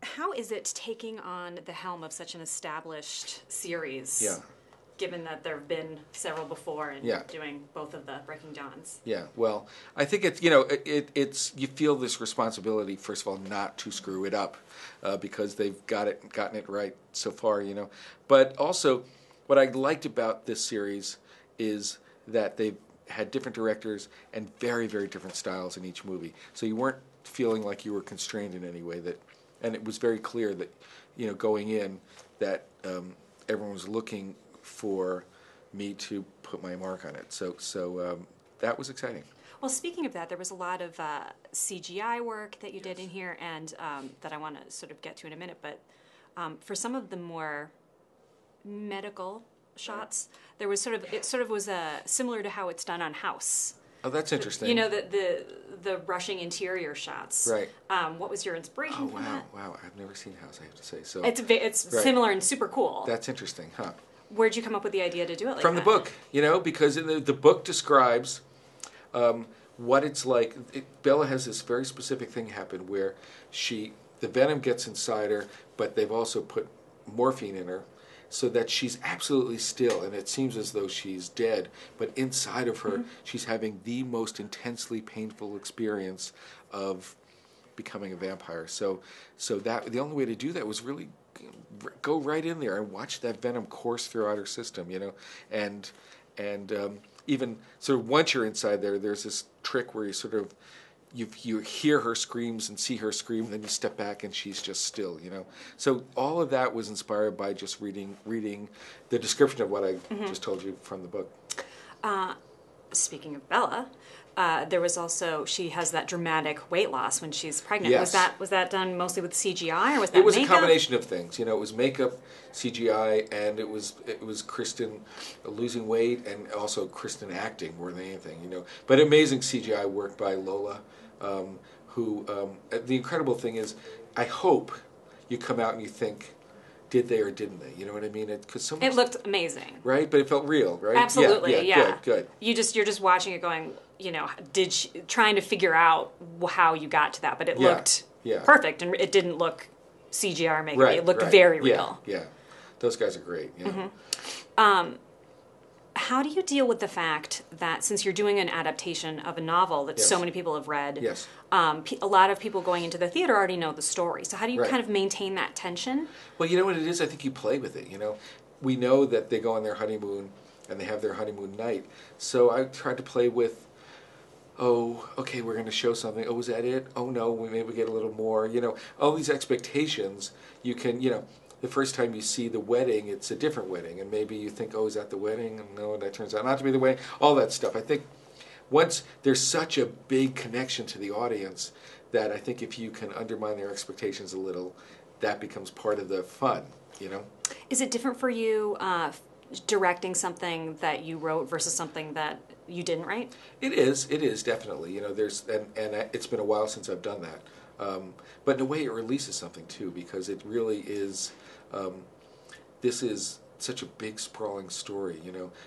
How is it taking on the helm of such an established series? Yeah. Given that there have been several before and Yeah. doing both of the Breaking Dawns. Yeah, well, I think it's, it's you feel this responsibility, first of all, not to screw it up, because they've gotten it right so far, But also, what I liked about this series is that they've had different directors and very, very different styles in each movie. So you weren't feeling like you were constrained in any way. And it was very clear that, going in, that everyone was looking for me to put my mark on it. So that was exciting. Well, speaking of that, there was a lot of CGI work that you did in here, and that I want to sort of get to in a minute. But for some of the more medical shots, there was it was similar to how it's done on House. Oh, that's interesting. The rushing interior shots. Right. What was your inspiration for that? Wow! I've never seen House, I have to say. So it's right. Similar and super cool. That's interesting, huh? Where'd you come up with the idea to do it like From that? the book, because in the book describes what it's like. Bella has this very specific thing happen where the venom gets inside her, but they've also put morphine in her, so that she's absolutely still, and it seems as though she's dead, but inside of her, she's having the most intensely painful experience of becoming a vampire. So that the only way to do that was really go right in there and watch that venom course throughout her system, and even sort of once you're inside there, there's this trick where you hear her screams and see her scream, and then you step back and she's just still, So all of that was inspired by just reading the description of what I just told you from the book. Speaking of Bella, there was also, she has that dramatic weight loss when she's pregnant. Yes. Was that done mostly with CGI, or was that It was makeup? a combination of things. It was makeup, CGI, and it was Kristen losing weight, and also Kristen acting more than anything. But amazing CGI work by Lola, who the incredible thing is, I hope you come out and you think, did they or didn't they? You know what I mean? It looked amazing, right? But it felt real, right? Absolutely, yeah. Good. You're just watching it, going, did she, trying to figure out how you got to that? But it looked perfect, and it didn't look CGI or makeup. Right, it looked very real. Yeah. Those guys are great. How do you deal with the fact that, since you're doing an adaptation of a novel that so many people have read, a lot of people going into the theater already know the story. So how do you kind of maintain that tension? Well, you know what it is? I think you play with it, We know that they go on their honeymoon, and they have their honeymoon night. So I tried to play with, oh, okay, we're going to show something. Oh, is that it? Oh, no, we maybe get a little more. All these expectations, you can, the first time you see the wedding, it's a different wedding, and maybe you think, oh, is that the wedding? And no, that turns out not to be the wedding. All that stuff. I think once there's such a big connection to the audience that I think if you can undermine their expectations a little, that becomes part of the fun, Is it different for you directing something that you wrote versus something that you didn't write? It is definitely. There's and it's been a while since I've done that. But in a way, it releases something too, because it really is. This is such a big, sprawling story.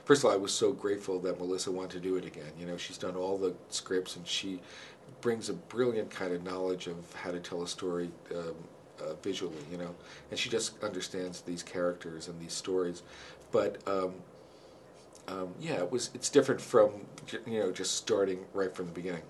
First of all, I was so grateful that Melissa wanted to do it again. She's done all the scripts, and she brings a brilliant kind of knowledge of how to tell a story visually. And she just understands these characters and these stories. But it's different from just starting right from the beginning.